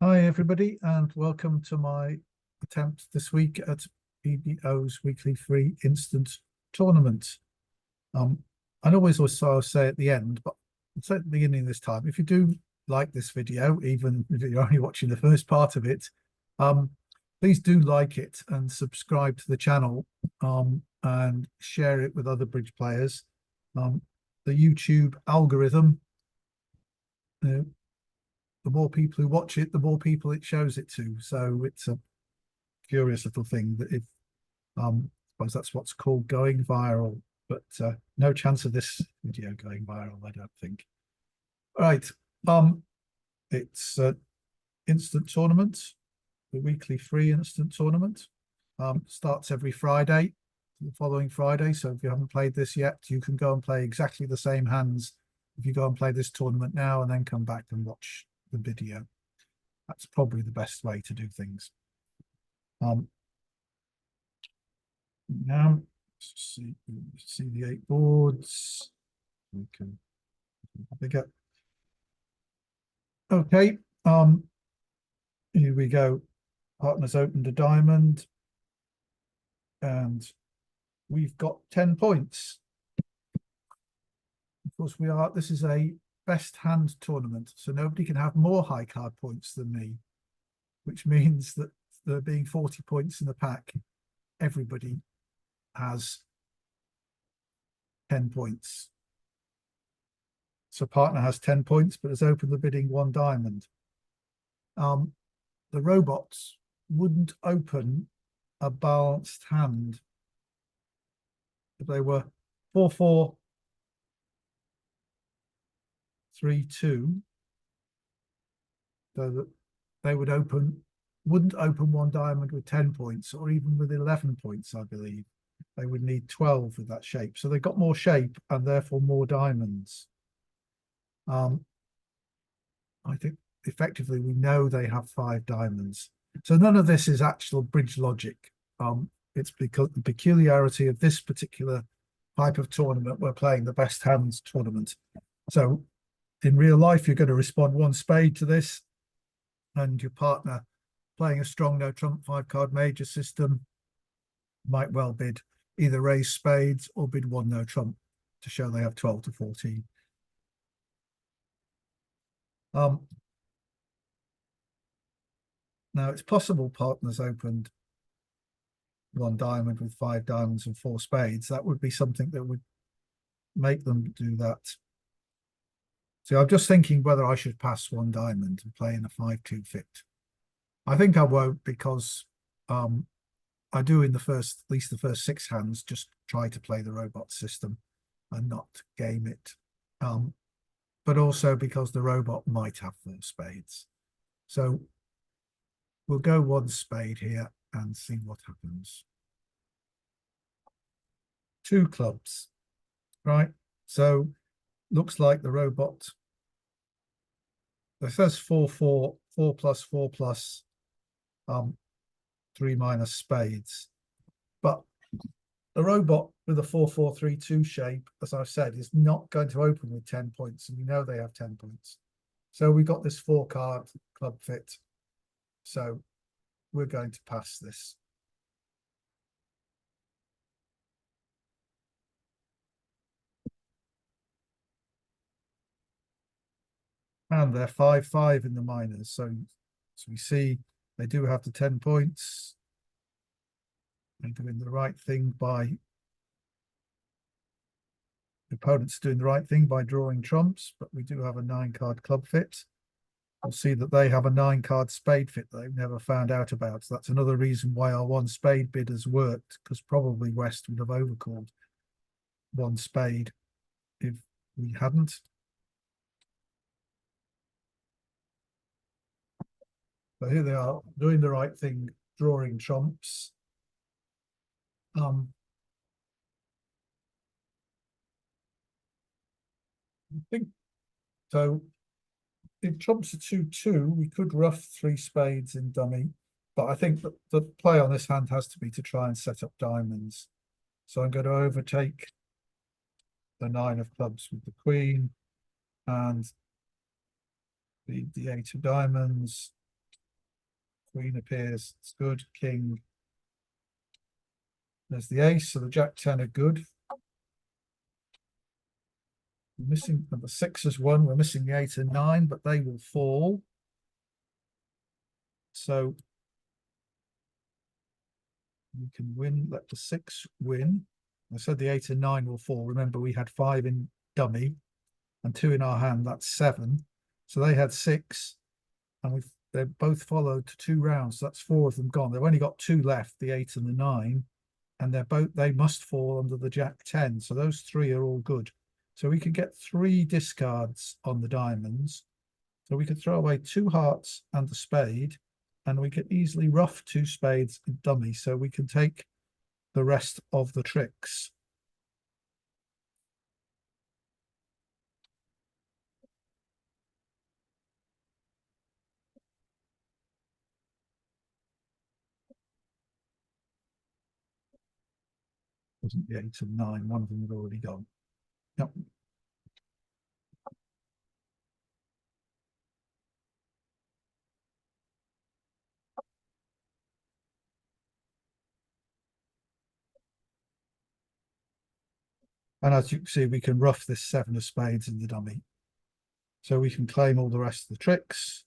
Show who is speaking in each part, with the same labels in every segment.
Speaker 1: Hi, everybody, and welcome to my attempt this week at BBO's weekly free instant tournament. I always say at the end, but I'll say at the beginning this time, if you do like this video, even if you're only watching the first part of it, please do like it and subscribe to the channel and share it with other bridge players. The YouTube algorithm, the more people who watch it, the more people it shows it to. So it's a curious little thing that if I suppose that's what's called going viral, but no chance of this video going viral, I don't think. All right. It's instant tournament, the weekly free instant tournament. Starts every Friday, the following Friday. So if you haven't played this yet, you can go and play exactly the same hands if you go and play this tournament now and then come back and watch the video. That's probably the best way to do things. Now see the 8 boards. We can bigger. Okay. Here we go. Partners opened a diamond, and we've got 10 points. Of course, this is a best hand tournament, so nobody can have more high card points than me, which means that there being 40 points in the pack, everybody has 10 points. So partner has 10 points, but has opened the bidding 1 diamond. The robots wouldn't open a balanced hand if they were 4-4-3-2. So that they wouldn't open 1 diamond with 10 points, or even with 11 points, I believe. They would need 12 with that shape. So they've got more shape and therefore more diamonds. I think effectively we know they have 5 diamonds. So none of this is actual bridge logic. It's because the peculiarity of this particular type of tournament, we're playing the best hands tournament. So in real life, you're going to respond 1 spade to this, and your partner playing a strong no trump 5-card major system might well bid either raise spades or bid 1 no trump to show they have 12 to 14. Now it's possible partners opened 1 diamond with 5 diamonds and 4 spades. That would be something that would make them do that. So I'm just thinking whether I should pass 1 diamond and play in a 5-2 fit. I think I won't, because I do in at least the first 6 hands, just try to play the robot system and not game it. But also because the robot might have 4 spades. So we'll go 1 spade here and see what happens. 2 clubs, right? So looks like the robot, the first 4-4, 4 plus 4 plus 3 minus spades. But the robot with a 4-4-3-2 shape, as I've said, is not going to open with 10 points, and we know they have 10 points. So we got this 4-card club fit. So we're going to pass this. And they're 5-5 in the minors. So we see they do have the 10 points. They're doing the right thing by the opponent's doing the right thing by drawing trumps, but we do have a 9-card club fit. We'll see that they have a 9-card spade fit that they've never found out about. So that's another reason why our 1 spade bid has worked, because probably West would have overcalled 1 spade if we hadn't. But here they are doing the right thing, drawing trumps. I think so. If trumps are 2-2, we could rough 3 spades in dummy, but I think that the play on this hand has to be to try and set up diamonds. So I'm going to overtake the 9 of clubs with the queen and the 8 of diamonds. Queen appears, it's good. King. There's the ace, so the Jack 10 are good. We're missing the 6 as one. We're missing the 8 and 9, but they will fall. So we can win, let the 6 win. I said the 8 and 9 will fall. Remember, we had 5 in dummy and 2 in our hand. That's 7. So they had 6, and they're both followed to 2 rounds. So that's 4 of them gone. They've only got 2 left, the 8 and the 9, and they must fall under the Jack 10. So those 3 are all good. So we could get 3 discards on the diamonds. So we could throw away 2 hearts and the spade, and we could easily ruff 2 spades and dummy. So we can take the rest of the tricks. Wasn't the 8 and 9, one of them had already gone. Yep. And as you can see, we can ruff this 7 of spades in the dummy. So we can claim all the rest of the tricks.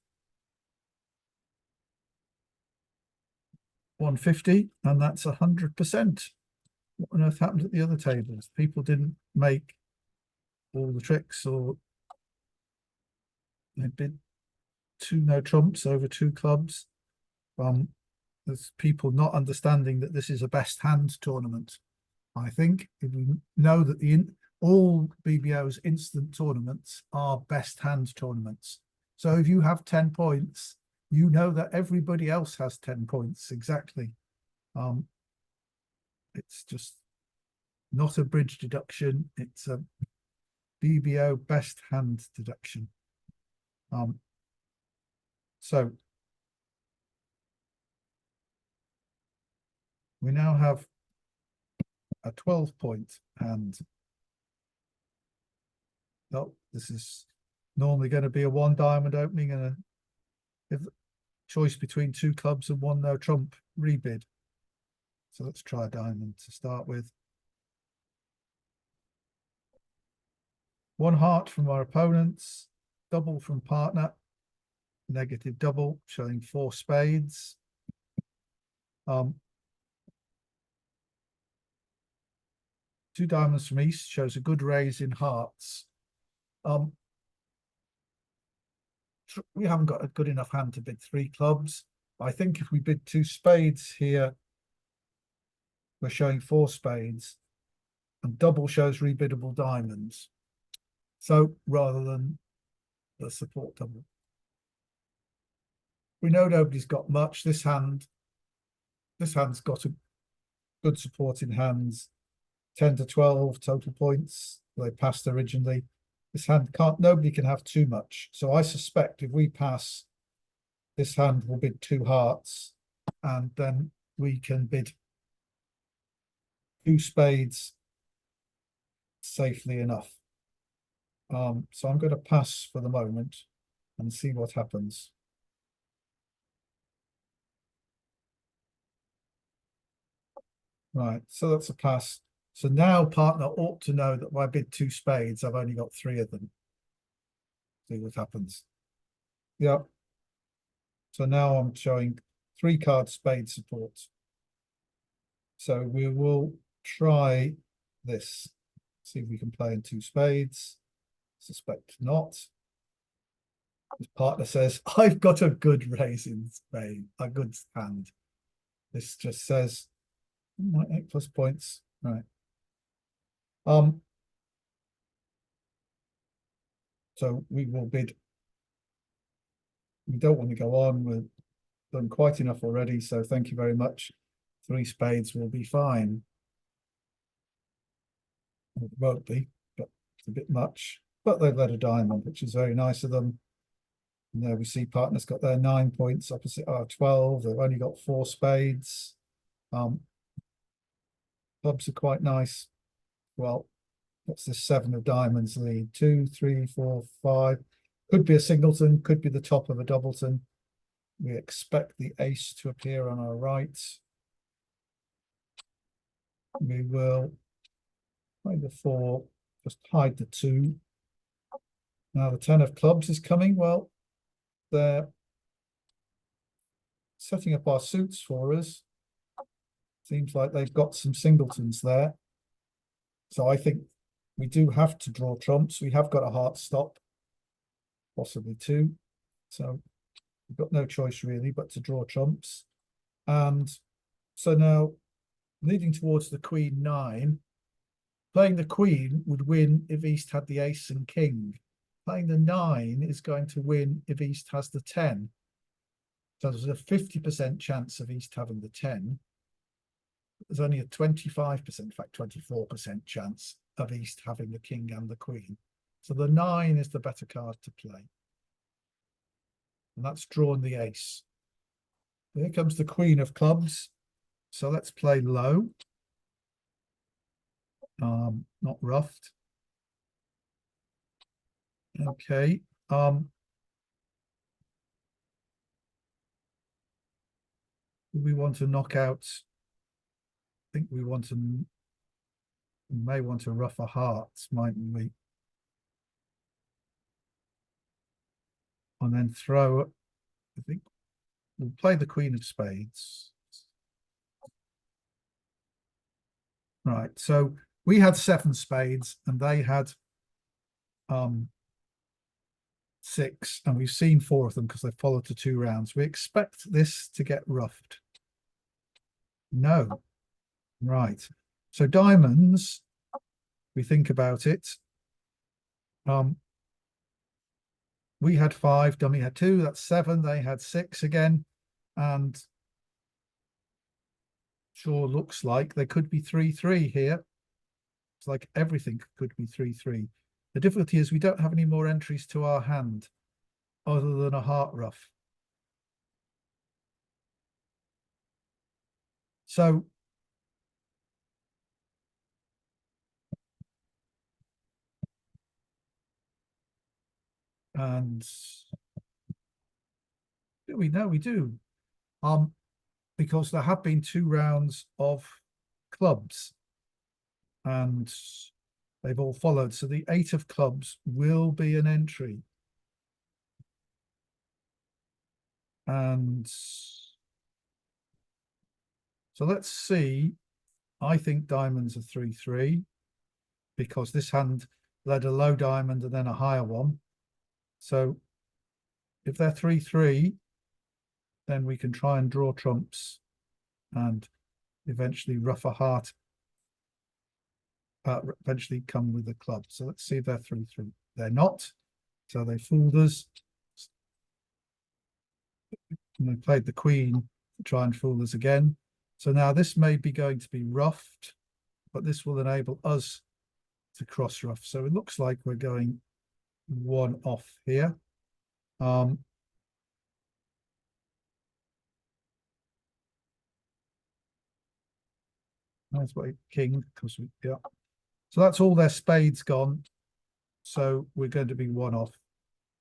Speaker 1: 150, and that's 100%. What on earth happened at the other tables? People didn't make all the tricks, or they bid 2 no trumps over 2 clubs. There's people not understanding that this is a best hand tournament. I think if we know that all BBO's instant tournaments are best hand tournaments. So if you have 10 points, you know that everybody else has 10 points exactly. It's just not a bridge deduction. It's a BBO best hand deduction. So we now have a 12-point hand. Oh, this is normally going to be a 1 diamond opening and a choice between 2 clubs and 1 no trump rebid. So let's try a diamond to start with. 1 heart from our opponents, double from partner, negative double, showing 4 spades. 2 diamonds from east shows a good raise in hearts. We haven't got a good enough hand to bid 3 clubs. I think if we bid 2 spades here, we're showing 4 spades, and double shows rebiddable diamonds. So rather than the support double, we know nobody's got much. This hand's got a good support in hands. 10 to 12 total points. They passed originally. This hand nobody can have too much. So I suspect if we pass, this hand will bid 2 hearts, and then we can bid 2 spades safely enough. So I'm going to pass for the moment and see what happens. Right, so that's a pass. So now partner ought to know that when I bid 2 spades, I've only got 3 of them. See what happens. Yeah. So now I'm showing 3 card spade support. So we will try this. See if we can play in 2 spades. Suspect not. His partner says, I've got a good raise in spade, a good hand. This just says 8 plus points. Right. So we will bid. We don't want to go on. We've done quite enough already. So thank you very much. 3 spades will be fine. It won't be, but it's a bit much. But they've let a diamond, which is very nice of them. And there we see partners got their 9 points opposite our 12. They've only got 4 spades. Clubs are quite nice. Well, what's this 7 of diamonds lead? 2, 3, 4, 5. Could be a singleton, could be the top of a doubleton. We expect the ace to appear on our right. We will play the 4, just hide the 2. Now the 10 of clubs is coming. Well, they're setting up our suits for us. Seems like they've got some singletons there. So I think we do have to draw trumps. We have got a heart stop, possibly 2. So we've got no choice really but to draw trumps. And so now, leading towards the queen 9, playing the queen would win if East had the ace and king. Playing the 9 is going to win if East has the 10. So there's a 50% chance of East having the 10. There's only a 25%, in fact 24% chance of East having the king and the queen. So the 9 is the better card to play. And that's drawn the ace. Here comes the queen of clubs. So let's play low. Not roughed. Okay. We want to knock out. I think we may want to rougher hearts, mightn't we? And then throw, I think we'll play the queen of spades. Right, so we had 7 spades and they had 6, and we've seen 4 of them because they followed to 2 rounds. We expect this to get roughed. No. Right. So diamonds, we think about it. We had 5, dummy had 2, that's 7, they had 6 again. And sure looks like there could be 3-3 here. It's like everything could be 3-3. The difficulty is we don't have any more entries to our hand other than a heart ruff. So and do we know we do? Because there have been 2 rounds of clubs and they've all followed. So the 8 of clubs will be an entry. And so let's see. I think diamonds are 3-3 because this hand led a low diamond and then a higher one. So if they're 3-3, then we can try and draw trumps and eventually rough a heart, eventually come with a club. So let's see if they're 3-3. They're not. So they fooled us. And they played the queen to try and fool us again. So now this may be going to be roughed, but this will enable us to cross rough. So it looks like we're going 1 off here. That's what king, because we, yeah. So that's all their spades gone. So we're going to be 1 off.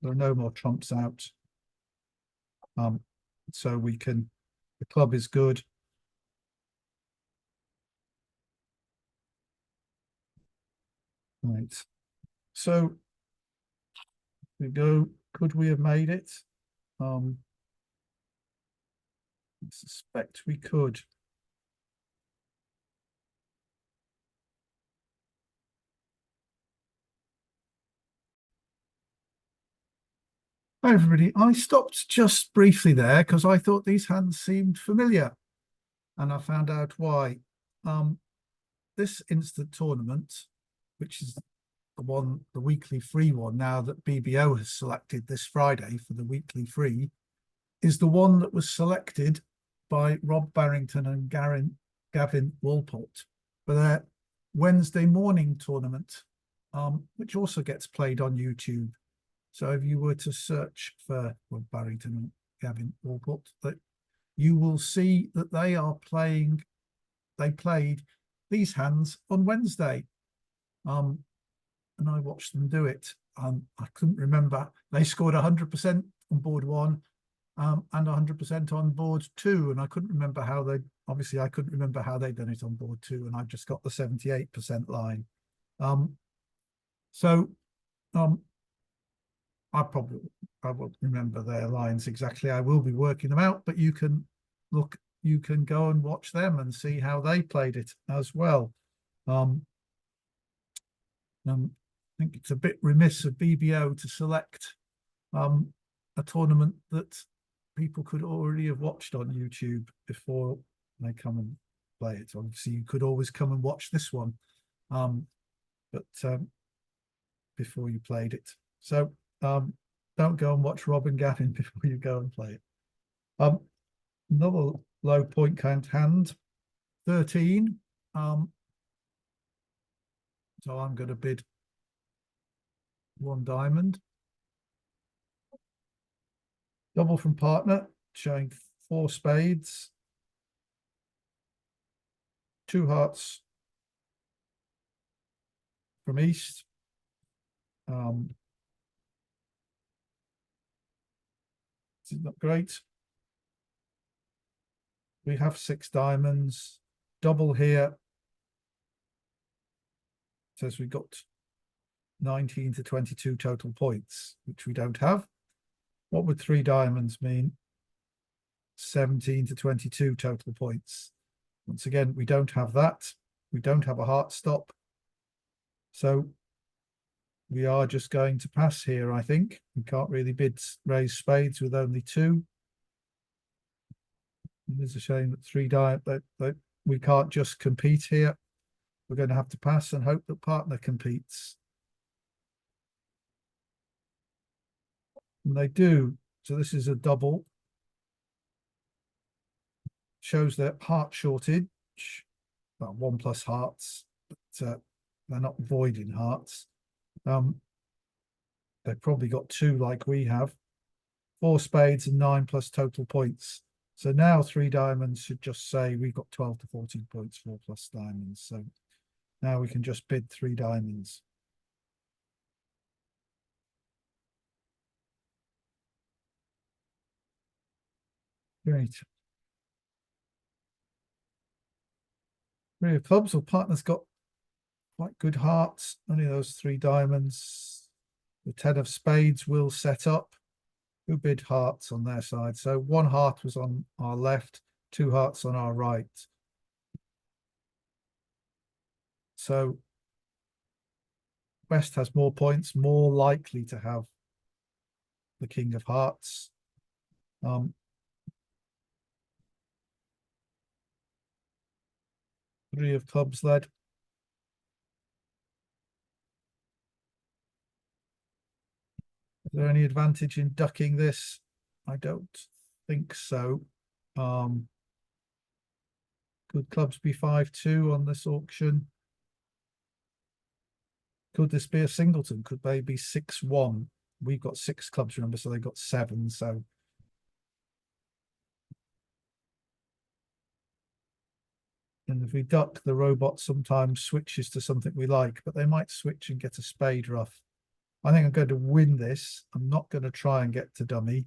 Speaker 1: There are no more trumps out. So we can, the club is good. Right. So we go, could we have made it? I suspect we could. Hi everybody, I stopped just briefly there because I thought these hands seemed familiar and I found out why. This instant tournament, which is the weekly free one now that BBO has selected this Friday for the weekly free, is the one that was selected by Rob Barrington and Gavin Walport for their Wednesday morning tournament, which also gets played on YouTube. So if you were to search for Rob Barrington and Gavin Walport, that you will see that they are playing, they played these hands on Wednesday. And I watched them do it. I couldn't remember. They scored 100% on board 1, and 100% on board two. And I couldn't remember how they, obviously I couldn't remember how they'd done it on board two, and I've just got the 78% line. So I won't remember their lines exactly. I will be working them out, but you can go and watch them and see how they played it as well. I think it's a bit remiss of BBO to select a tournament that people could already have watched on YouTube before they come and play it. Obviously, you could always come and watch this one, but before you played it. So don't go and watch Rob and Gavin before you go and play it. Another low point count hand, 13. So I'm going to bid one diamond. Double from partner, showing 4 spades, 2 hearts from east. This is not great. We have 6 diamonds. Double here says we got 19 to 22 total points, which we don't have. What would 3 diamonds mean? 17 to 22 total points. Once again, we don't have that. We don't have a heart stop. So we are just going to pass here, I think. We can't really raise spades with only 2. It is a shame that 3 that we can't just compete here. We're going to have to pass and hope that partner competes. And they do. So this is a double. Shows their heart shortage. Well, 1 plus hearts, but they're not voiding hearts. They've probably got 2 like we have. 4 spades and 9 plus total points. So now 3 diamonds should just say we've got 12 to 14 points, 4 plus diamonds. So now we can just bid 3 diamonds. Great. 3 of clubs, or partner's got quite good hearts. Only those 3 diamonds. The 10 of spades will set up. Who bid hearts on their side? So 1 heart was on our left, 2 hearts on our right. So West has more points, more likely to have the King of Hearts. 3 of clubs led. Is there any advantage in ducking this? I don't think so. Could clubs be 5-2 on this auction? Could this be a singleton? Could they be 6-1? We've got 6 clubs, remember, so they got 7. So and if we duck, the robot sometimes switches to something we like, but they might switch and get a spade ruff. I think I'm going to win this. I'm not going to try and get to dummy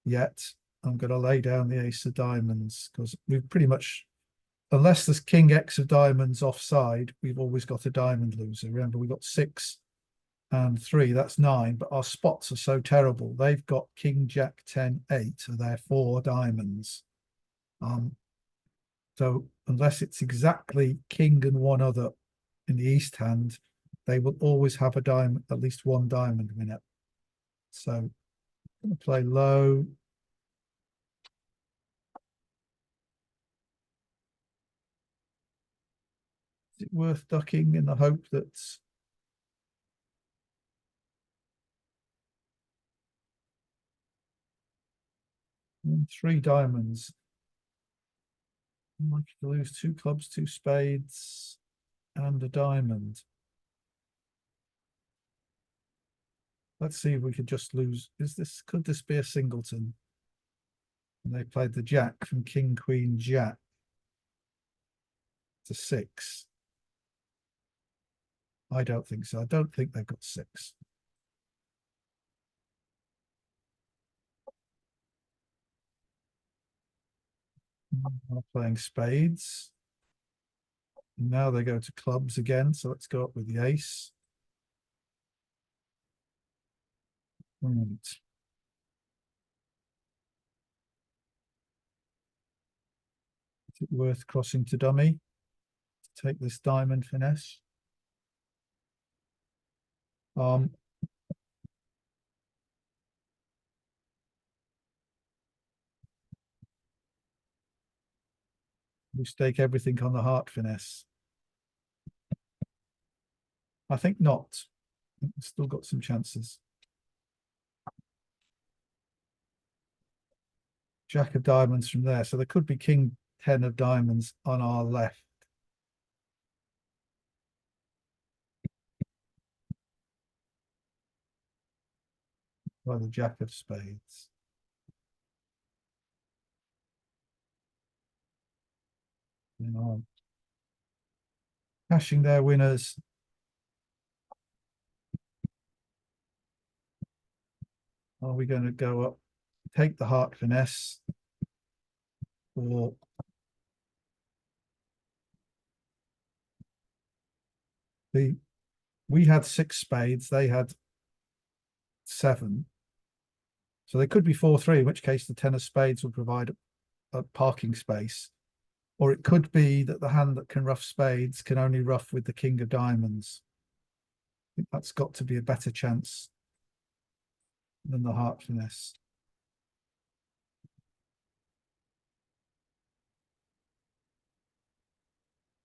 Speaker 1: yet. I'm going to lay down the ace of diamonds because we've pretty much, unless there's king X of diamonds offside, we've always got a diamond loser. Remember, we got 6 and 3, that's 9, but our spots are so terrible. They've got king, jack, 10, 8, so they're 4 diamonds. So unless it's exactly king and 1 other in the east hand, they will always have a diamond, at least 1 diamond winner. So I'm going to play low. Is it worth ducking in the hope that 3 diamonds? I'm likely to lose 2 clubs, 2 spades, and a diamond. Let's see if we could just lose. Could this be a singleton? And they played the jack from king, queen, jack to 6. I don't think so. I don't think they've got 6. Playing spades. Now they go to clubs again, so let's go up with the ace. Right. Is it worth crossing to dummy to take this diamond finesse? We stake everything on the heart finesse. I think not. We've still got some chances. Jack of diamonds from there. So there could be king 10 of diamonds on our left. By the jack of spades. You know, cashing their winners. Are we going to go up, take the heart finesse, or we had 6 spades, they had 7. So they could be 4-3, in which case the 10 of spades will provide a parking space. Or it could be that the hand that can ruff spades can only ruff with the king of diamonds. I think that's got to be a better chance than the heart finesse.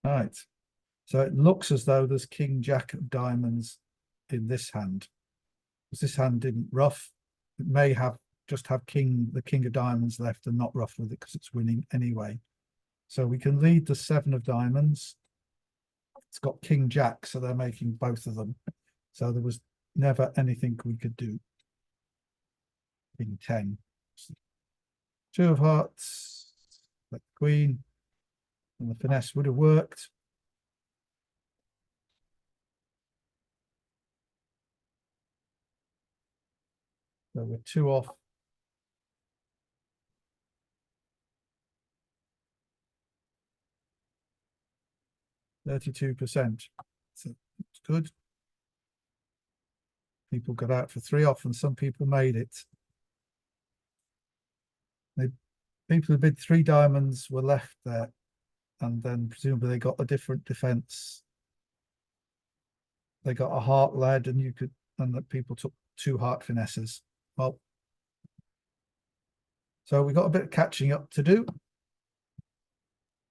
Speaker 1: Right. So it looks as though there's king jack of diamonds in this hand. Because this hand didn't ruff. It may have just have the king of diamonds left and not ruff with it because it's winning anyway. So we can lead the 7 of diamonds. It's got king jack, so they're making both of them. So there was never anything we could do. King 10. 2 of hearts, like queen, and the finesse would have worked. So we're 2 off. %. So it's good. People got out for 3 off, and some people made it. People who bid 3 diamonds were left there, and then presumably they got a different defense. They got a heart lead, and that people took 2 heart finesses. Well, so we got a bit of catching up to do.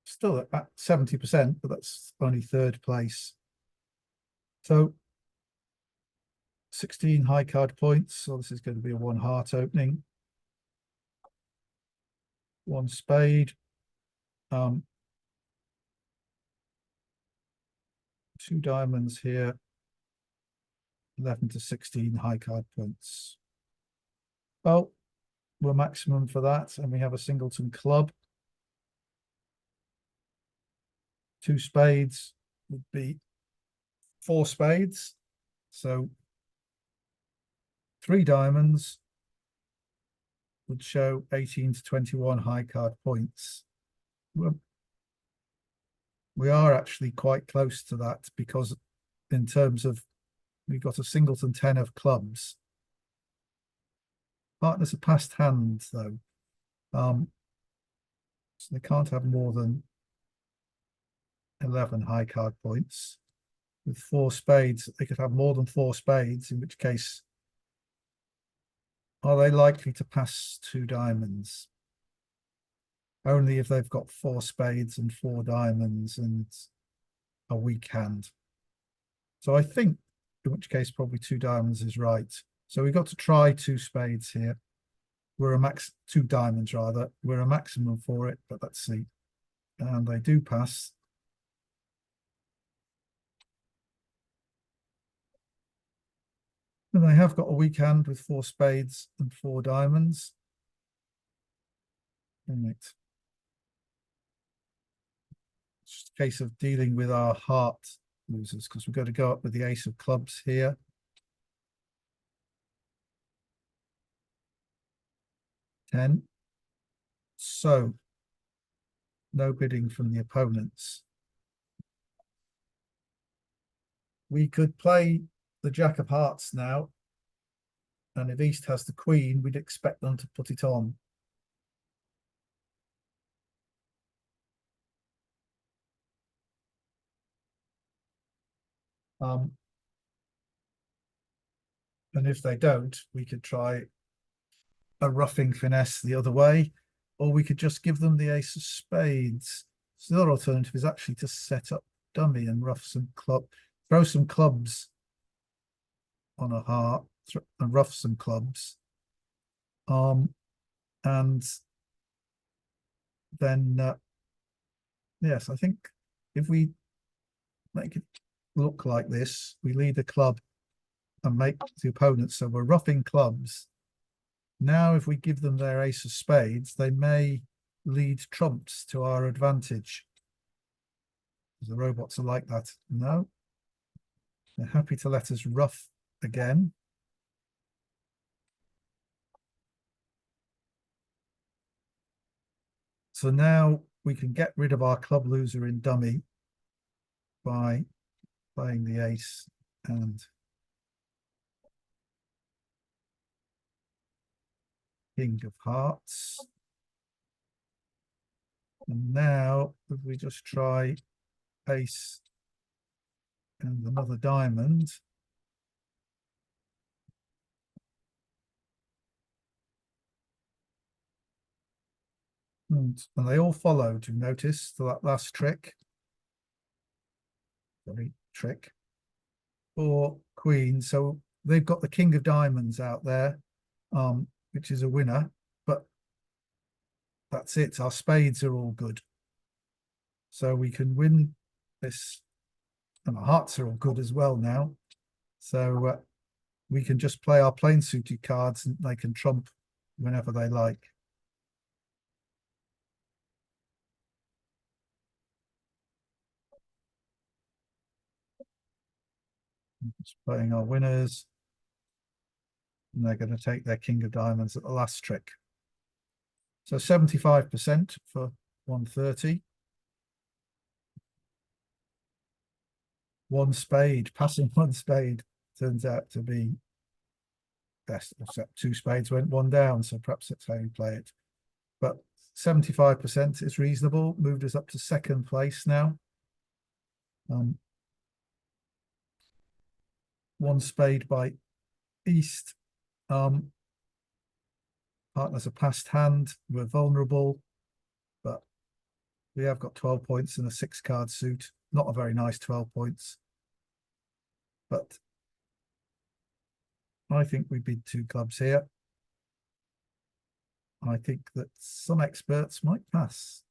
Speaker 1: Still at 70%, but that's only 3rd place. So 16 high card points. So this is going to be a 1 heart opening. 1 spade. 2 diamonds here. 11 to 16 high card points. Well, we're maximum for that, and we have a singleton club. 2 spades would be 4 spades. So 3 diamonds would show 18 to 21 high card points. We are actually quite close to that, because in terms of, we've got a singleton 10 of clubs. Partners are past hand, though. So they can't have more than 11 high card points. With 4 spades, they could have more than 4 spades, in which case, are they likely to pass 2 diamonds? Only if they've got 4 spades and 4 diamonds and a weak hand. So I think, in which case probably 2 diamonds is right. So we've got to try 2 spades here. We're a 2 diamonds rather. We're a maximum for it, but let's see. And they do pass. And they have got a weak hand with 4 spades and 4 diamonds. Right. It's just a case of dealing with our heart losers, because we've got to go up with the ace of clubs here. 10. So No bidding from the opponents. We could play the Jack of Hearts now, and if East has the Queen, we'd expect them to put it on. Um, and if they don't, we could try a roughing finesse the other way, or we could just give them the ace of spades. So the other alternative is actually to set up dummy and throw some clubs on a heart and rough some clubs. And then yes, I think if we make it look like this, we lead a club and make the opponent, so we're roughing clubs. Now, if we give them their ace of spades, they may lead trumps to our advantage. The robots are like that. No, they're happy to let us rough again. So now we can get rid of our club loser in dummy by playing the ace and king of hearts. And now if we just try ace and another diamond. And they all followed, you notice, to that last trick. Sorry, trick. Or queen. So they've got the king of diamonds out there, which is a winner. But that's it. Our spades are all good. So we can win this. And our hearts are all good as well now. So we can just play our plain suited cards and they can trump whenever they like. Just playing our winners. And they're going to take their king of diamonds at the last trick. So 75% for 130. One spade, passing one spade turns out to be best, except two spades went one down, so perhaps that's how you play it. But 75% is reasonable, moved us up to second place now. One spade by East. Partner's a passed hand, we're vulnerable, but we have got 12 points in a 6-card suit. Not a very nice 12 points, but I think we bid 2 clubs here. I think that some experts might pass.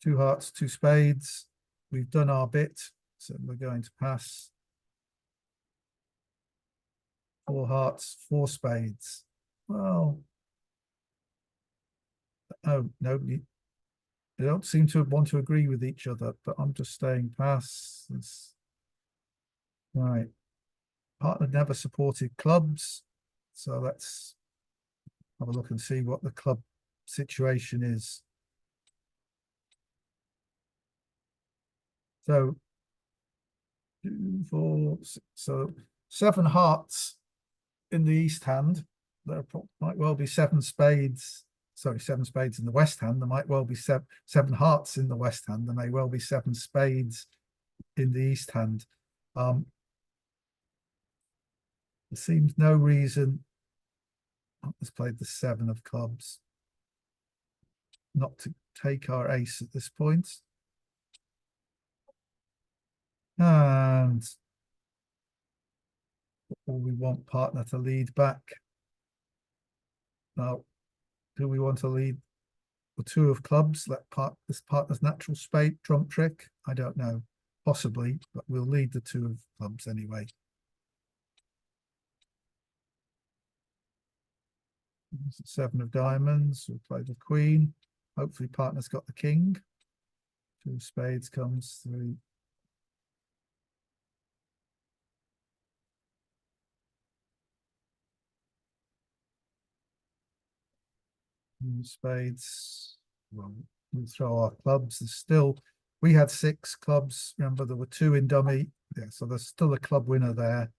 Speaker 1: 2 hearts, 2 spades. We've done our bit, so we're going to pass. 4 hearts, 4 spades. Well, oh, nobody. They don't seem to want to agree with each other, but I'm just staying pass. Right. Partner never supported clubs, so let's have a look and see what the club situation is. So 2, 4, 6, so 7 hearts in the east hand. There might well be 7 spades. Sorry, 7 spades in the west hand. There might well be 7 hearts in the west hand. There may well be 7 spades in the east hand. There seems no reason. Let's play the 7 of clubs. Not to take our ace at this point. And we want partner to lead back. Now, do we want to lead the 2 of clubs? Let this partner's natural spade trump trick? I don't know. Possibly, but we'll lead the 2 of clubs anyway. 7 of diamonds. We'll play the queen. Hopefully, partner's got the king. 2 of spades comes through. Spades. Well, we'll throw our clubs. There's still, we had 6 clubs. Remember, there were 2 in dummy. Yeah, so there's still a club winner there.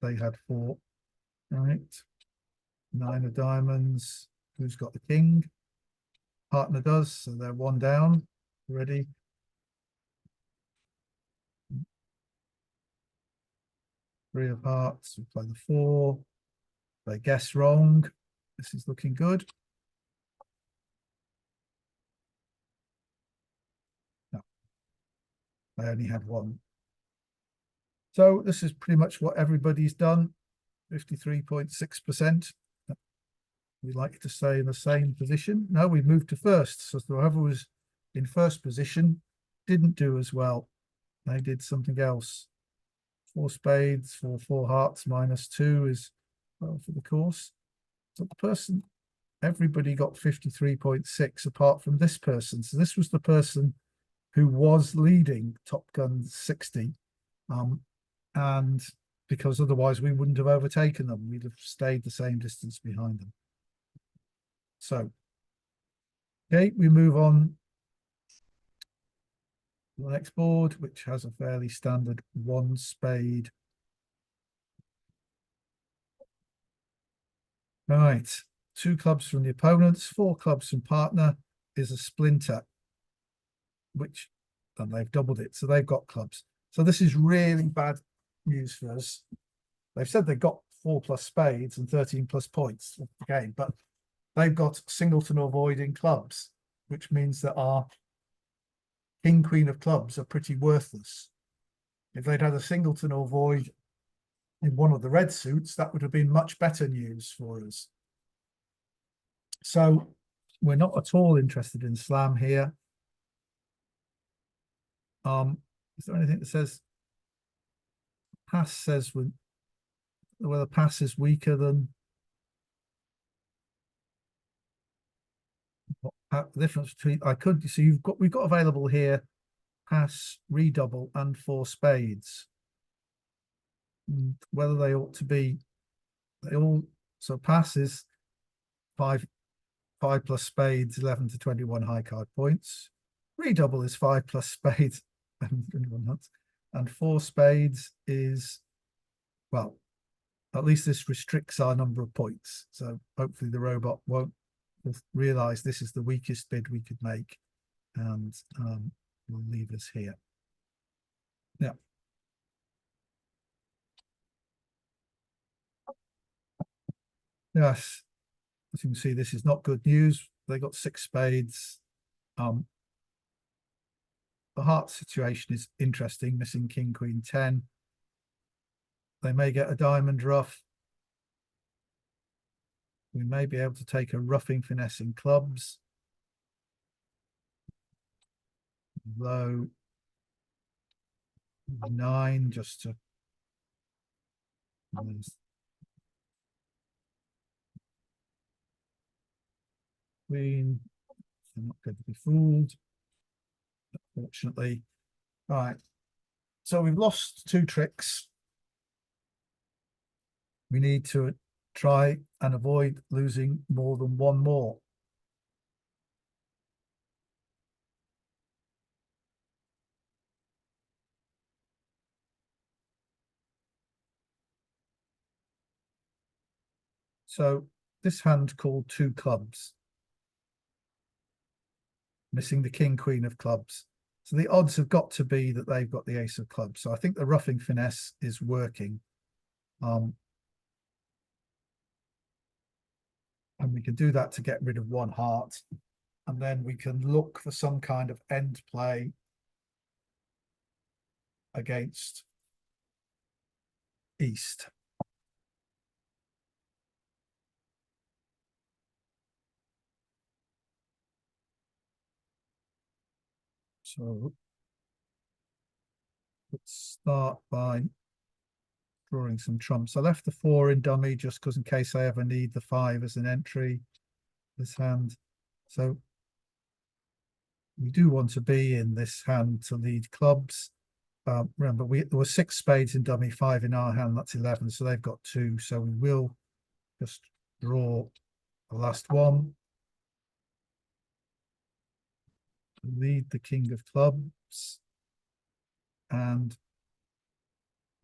Speaker 1: They had 4. All right. 9 of diamonds. Who's got the king? Partner does, so they're 1 down. Ready? Three of hearts. We play the 4. They guess wrong. This is looking good. No, I only had 1. So this is pretty much what everybody's done. 53.6%. We like to stay in the same position. No, we moved to first. So whoever was in first position didn't do as well. They did something else. 4 spades for 4 hearts -2 is well for the course. So the person, everybody got 53.6 apart from this person. So this was the person who was leading Top Gun 60. And because otherwise we wouldn't have overtaken them. We'd have stayed the same distance behind them. So, okay, we move on to the next board, which has a fairly standard 1 spade. Right, 2 clubs from the opponents, 4 clubs from partner is a splinter, which, and they've doubled it, so they've got clubs. So this is really bad news for us. They've said they've got 4+ spades and 13+ points of the game, but they've got singleton or void in clubs, which means that our king, queen of clubs are pretty worthless. If they'd had a singleton or void in one of the red suits, that would have been much better news for us. So we're not at all interested in slam here. Is there anything that says pass says whether pass is weaker than the difference between so we've got available here pass, redouble, and 4 spades. Whether they ought to be so pass is 5+ spades, 11 to 21 high card points. Redouble is 5+ spades, 21 nuts, and 4 spades is, well, at least this restricts our number of points. So hopefully the robot will realize this is the weakest bid we could make, and will leave us here. Yeah. Yes, as you can see, this is not good news. They got 6 spades. The heart situation is interesting, missing king, queen, 10. They may get a diamond rough. We may be able to take a roughing finesse in clubs. Low 9 just to queen. I'm not going to be fooled, unfortunately. All right, so we've lost 2 tricks. We need to try and avoid losing more than 1 more. So this hand called 2 clubs, missing the king, queen of clubs. So the odds have got to be that they've got the ace of clubs. So I think the roughing finesse is working. And we can do that to get rid of 1 heart. And then we can look for some kind of end play against East. So let's start by drawing some trumps. I left the 4 in dummy just because in case I ever need the 5 as an entry, this hand. So we do want to be in this hand to lead clubs. Remember, there were 6 spades in dummy, 5 in our hand, that's 11. So they've got 2. So we will just draw the last one. lead the king of clubs and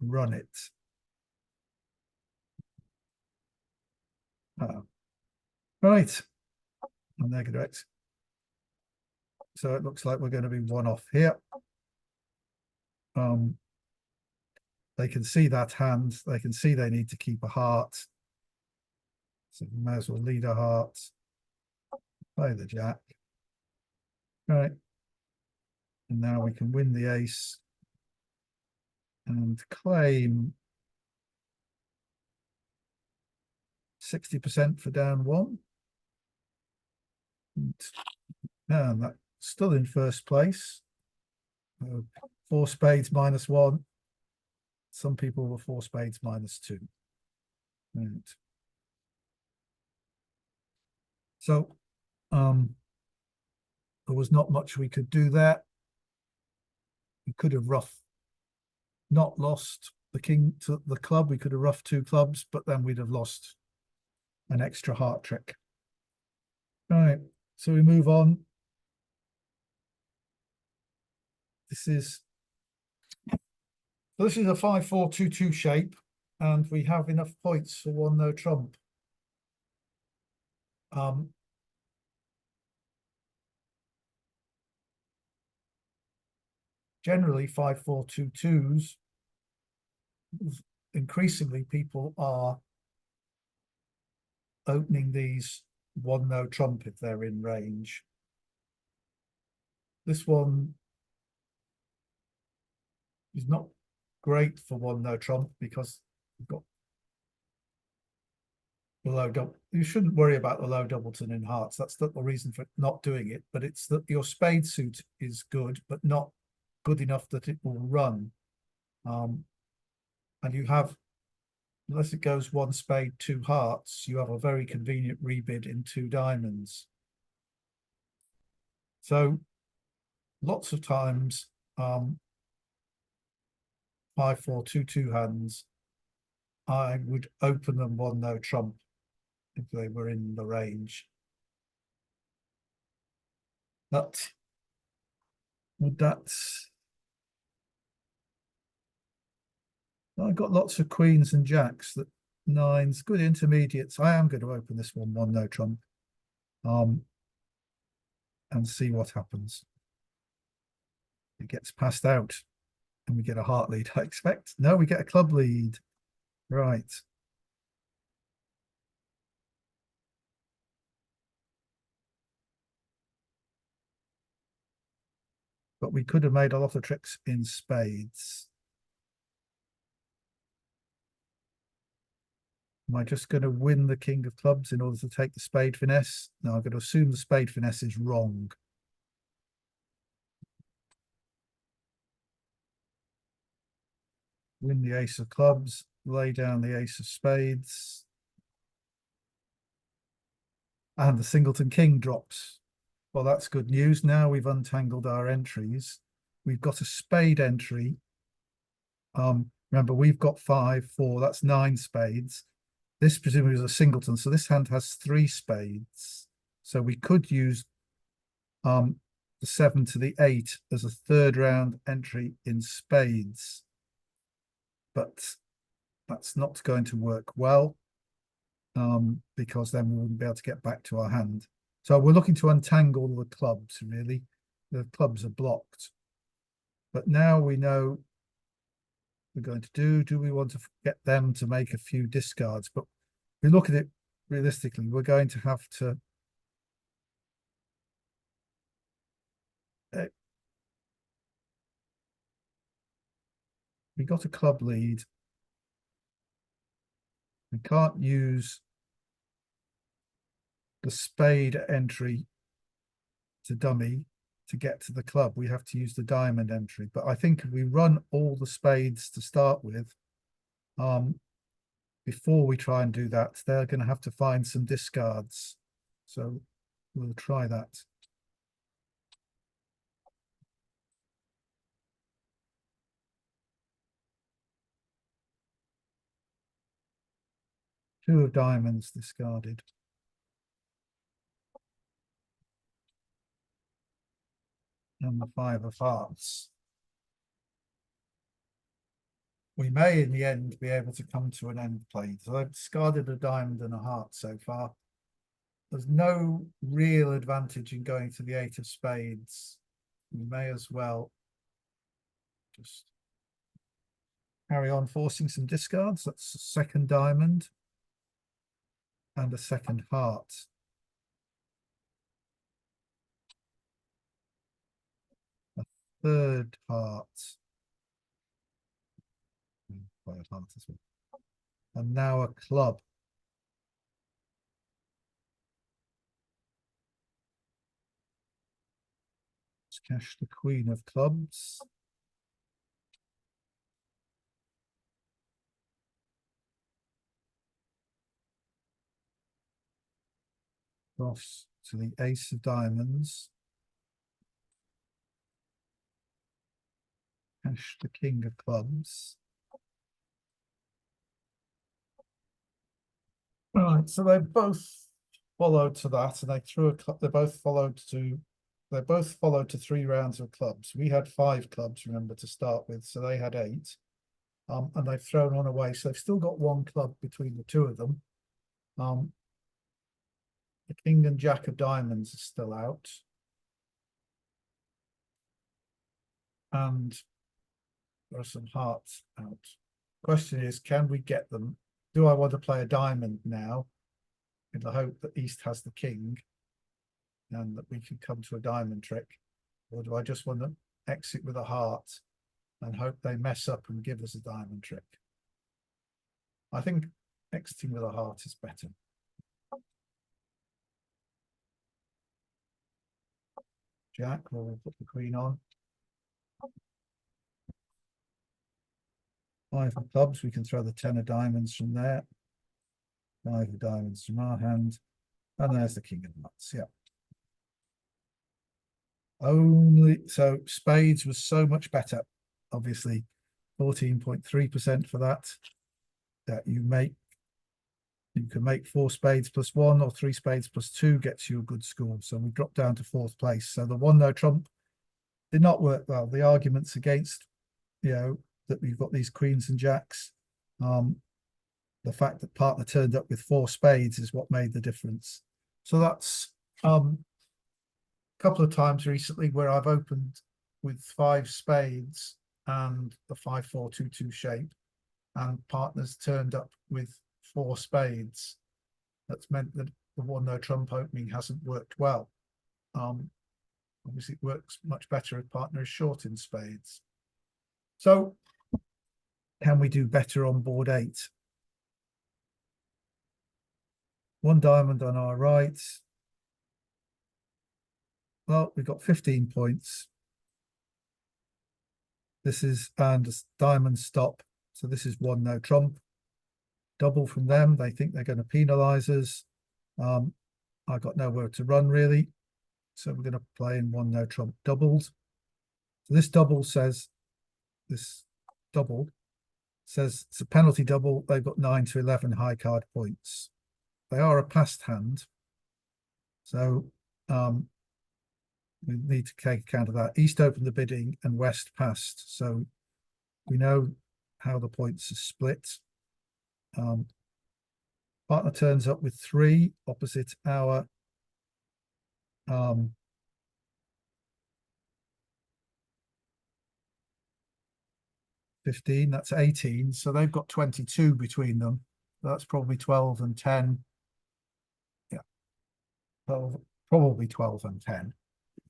Speaker 1: run it. Right, and they're correct. So it looks like we're going to be one off here. They can see that hand. They can see they need to keep a heart. So we may as well lead a heart. Play the jack. Right. And now we can win the ace and claim 60% for down one. And that's still in first place. 4 spades -1. Some people were 4 spades -2. Right. So there was not much we could do there. We could have not lost the king to the club. We could have roughed 2 clubs, but then we'd have lost an extra heart trick. Right, so we move on. This is a 5-4-2-2 shape, and we have enough points for 1 no trump. Generally 5-4-2-2s, increasingly people are opening these 1 no trump if they're in range. This one is not great for 1 no trump because you've got the low double. You shouldn't worry about the low doubleton in hearts. That's not the reason for not doing it, but it's that your spade suit is good, but not good enough that it will run. And you have, unless it goes 1 spade, 2 hearts, you have a very convenient rebid in 2 diamonds. So lots of times 5-4-2-2 hands, I would open them 1 no trump if they were in the range. But would that, I've got lots of queens and jacks, that 9s, good intermediates. I am going to open this 1 no trump and see what happens. It gets passed out and we get a heart lead, I expect. No, we get a club lead. Right. But we could have made a lot of tricks in spades. Am I just going to win the king of clubs in order to take the spade finesse? No, I'm going to assume the spade finesse is wrong. Win the ace of clubs, lay down the ace of spades. And the singleton king drops. Well, that's good news. Now we've untangled our entries. We've got a spade entry. Remember, we've got 5-4, that's 9 spades. This presumably is a singleton, so this hand has 3 spades. So we could use the 7 to the 8 as a 3rd round entry in spades. But that's not going to work well, because then we wouldn't be able to get back to our hand. So we're looking to untangle the clubs, really. The clubs are blocked. But now we know we're going to do we want to get them to make a few discards? But if we look at it realistically, we're going to have to we got a club lead. We can't use the spade entry to dummy to get to the club. We have to use the diamond entry. But I think if we run all the spades to start with, before we try and do that, they're going to have to find some discards. So we'll try that. Two of diamonds discarded. and the 5 of hearts. We may in the end be able to come to an end played. So I've discarded a diamond and a heart so far. There's no real advantage in going to the 8 of spades. We may as well just carry on forcing some discards. That's a second diamond and a second heart. A third heart. Heart as well. And now a club. Let's cash the queen of clubs. Cross to the ace of diamonds. Cash the king of clubs. Right, so they both followed to that, and they threw a club. They both followed to 3 rounds of clubs. We had 5 clubs, remember, to start with, so they had 8. And they've thrown one away, so they've still got 1 club between the 2 of them. The king and jack of diamonds is still out. And there are some hearts out. Question is, can we get them? Do I want to play a diamond now in the hope that East has the king and that we can come to a diamond trick? Or do I just want to exit with a heart and hope they mess up and give us a diamond trick? I think exiting with a heart is better. Jack, we'll put the queen on. 5 of clubs, we can throw the 10 of diamonds from there. 5 of diamonds from our hand. And there's the king of nuts, yeah. Only, so spades was so much better, obviously. 14.3% for that. That you can make 4 spades plus 1 or 3 spades plus 2 gets you a good score. So we dropped down to 4th place. So the 1 no trump did not work well. The arguments against, that we've got these queens and jacks, the fact that partner turned up with 4 spades is what made the difference. So that's a couple of times recently where I've opened with 5 spades and the 5-4-2-2 shape, and partners turned up with 4 spades. That's meant that the 1 no trump opening hasn't worked well. Obviously it works much better if partner is short in spades. So can we do better on board 8? 1 diamond on our right. Well, we've got 15 points. This is, and a diamond stop. So this is 1 no trump. Double from them. They think they're going to penalise us. I got nowhere to run really. So we're going to play in 1 no trump doubled. So this double says, it's a penalty double. They've got 9 to 11 high card points. They are a passed hand. So we need to take account of that. East opened the bidding and West passed. So we know how the points are split. Partner turns up with 3 opposite our 15, that's 18. So they've got 22 between them. That's probably 12 and 10. Yeah, 12, probably 12 and 10.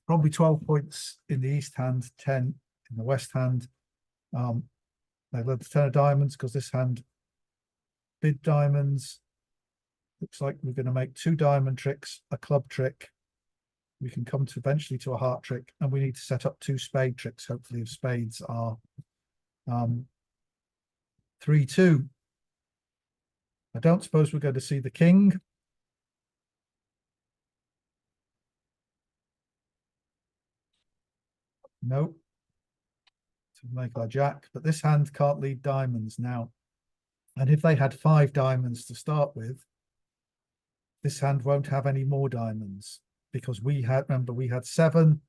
Speaker 1: Probably 12 points in the East hand, 10 in the West hand. They led the 10 of diamonds because this hand bid diamonds. Looks like we're going to make 2 diamond tricks, a club trick. We can come to eventually to a heart trick, and we need to set up 2 spade tricks. Hopefully, if spades are 3-2. I don't suppose we're going to see the king. No. To make our jack, but this hand can't lead diamonds now. And if they had 5 diamonds to start with, this hand won't have any more diamonds because we had, remember, we had 7.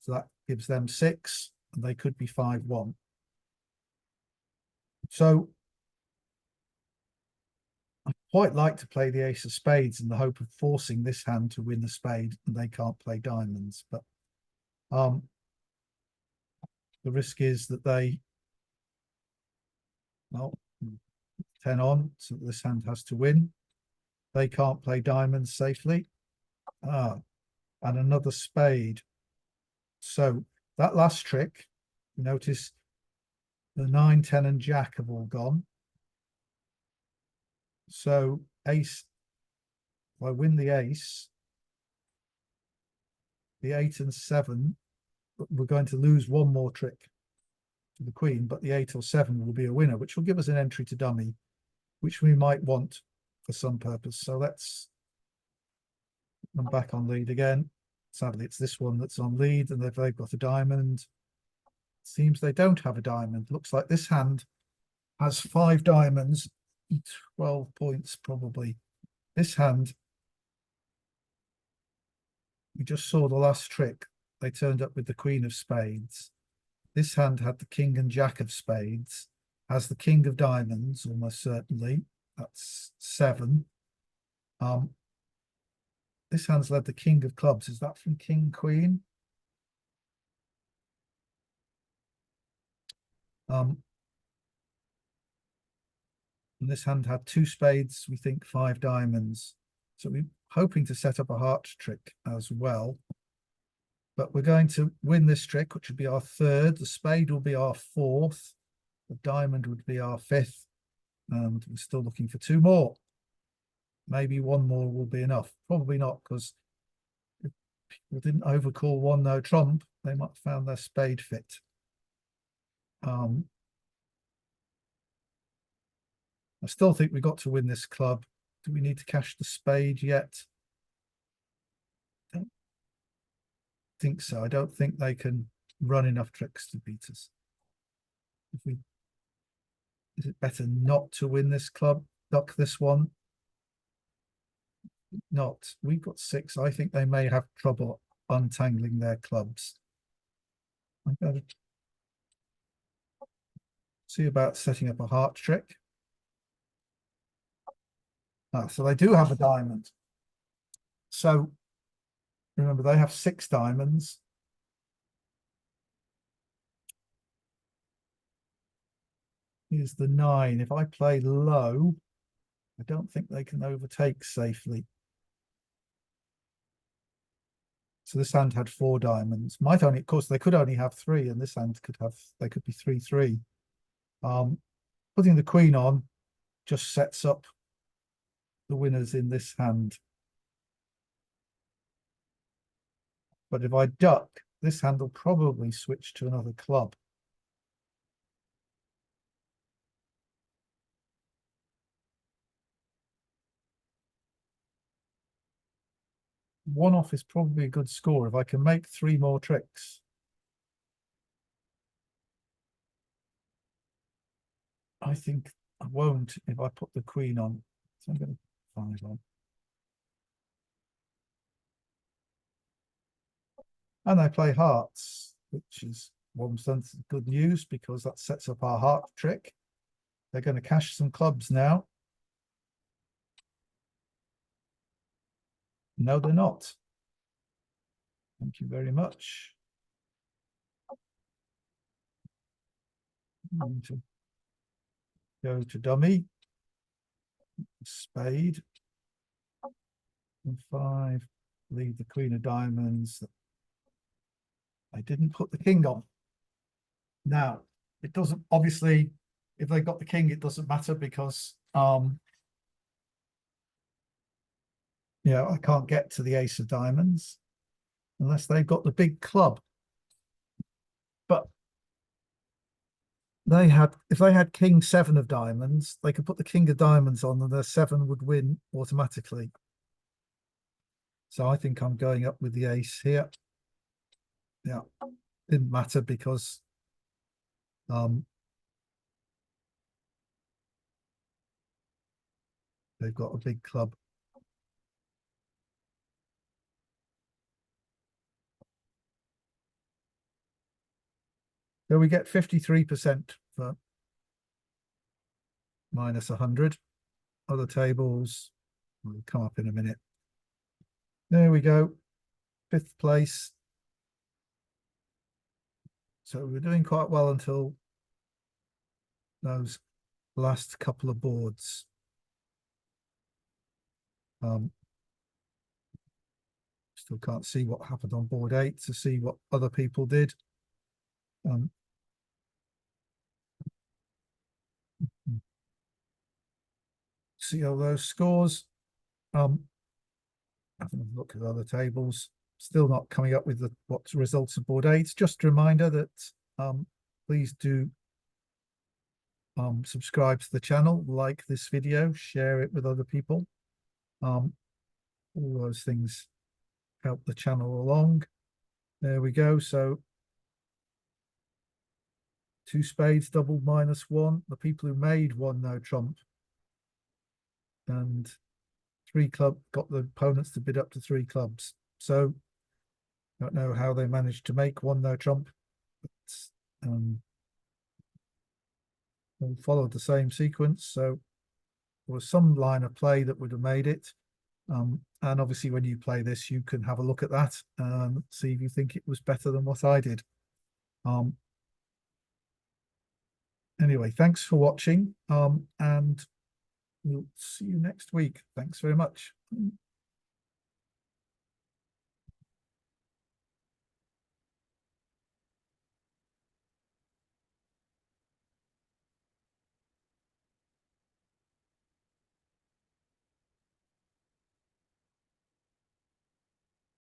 Speaker 1: So that gives them 6, and they could be 5-1. So I quite like to play the ace of spades in the hope of forcing this hand to win the spade, and they can't play diamonds. But the risk is that they, well, 10 on, so this hand has to win. They can't play diamonds safely. And another spade. So that last trick, notice the 9, 10, and jack have all gone. So ace, if I win the ace, the 8 and 7, we're going to lose one more trick to the queen, but the 8 or 7 will be a winner, which will give us an entry to dummy, which we might want for some purpose. So let's, I'm back on lead again. Sadly, it's this one that's on lead, and they've got a diamond. Seems they don't have a diamond. Looks like this hand has 5 diamonds, 12 points probably. This hand, we just saw the last trick. They turned up with the queen of spades. This hand had the king and jack of spades, has the king of diamonds, almost certainly. That's 7. This hand's led the king of clubs. Is that from king, queen? And this hand had 2 spades, we think 5 diamonds. So we're hoping to set up a heart trick as well. But we're going to win this trick, which would be our 3rd. The spade will be our 4th. The diamond would be our 5th. And we're still looking for 2 more. Maybe 1 more will be enough. Probably not, because if people didn't overcall 1 no trump, they might have found their spade fit. I still think we got to win this club. Do we need to cash the spade yet? I don't think so. I don't think they can run enough tricks to beat us. Is it better not to win this club? Duck this one? Not. We've got 6. I think they may have trouble untangling their clubs. I'm going to see about setting up a heart trick. So they do have a diamond. So remember, they have 6 diamonds. Here's the 9. If I play low, I don't think they can overtake safely. So this hand had 4 diamonds. Might only, of course, they could only have 3, and this hand could have, they could be 3-3. Putting the queen on just sets up the winners in this hand. But if I duck, this hand will probably switch to another club. One off is probably a good score if I can make 3 more tricks. I think I won't if I put the queen on. So I'm going to 5 on. And I play hearts, which is one sense good news because that sets up our heart trick. They're going to cash some clubs now. No, they're not. Thank you very much. I'm going to go to dummy. Spade. And 5. Leave the queen of diamonds. I didn't put the king on. Now, it doesn't, obviously, if they got the king, it doesn't matter because yeah, I can't get to the ace of diamonds unless they've got the big club. But they had, if they had king 7 of diamonds, they could put the king of diamonds on and their 7 would win automatically. So I think I'm going up with the ace here. Yeah, didn't matter because they've got a big club. So we get 53% for minus 100. Other tables will come up in a minute. There we go. 5th place. So we're doing quite well until those last couple of boards. Still can't see what happened on board 8 to see what other people did. See all those scores. Having a look at other tables. Still not coming up with what results of board 8. Just a reminder that please do subscribe to the channel, like this video, share it with other people. All those things help the channel along. There we go. So 2 spades, double -1. The people who made 1 no trump and 3 club got the opponents to bid up to 3 clubs. So don't know how they managed to make 1 no trump, but all followed the same sequence. So there was some line of play that would have made it. And obviously when you play this, you can have a look at that and see if you think it was better than what I did. Anyway, thanks for watching, and we'll see you next week. Thanks very much.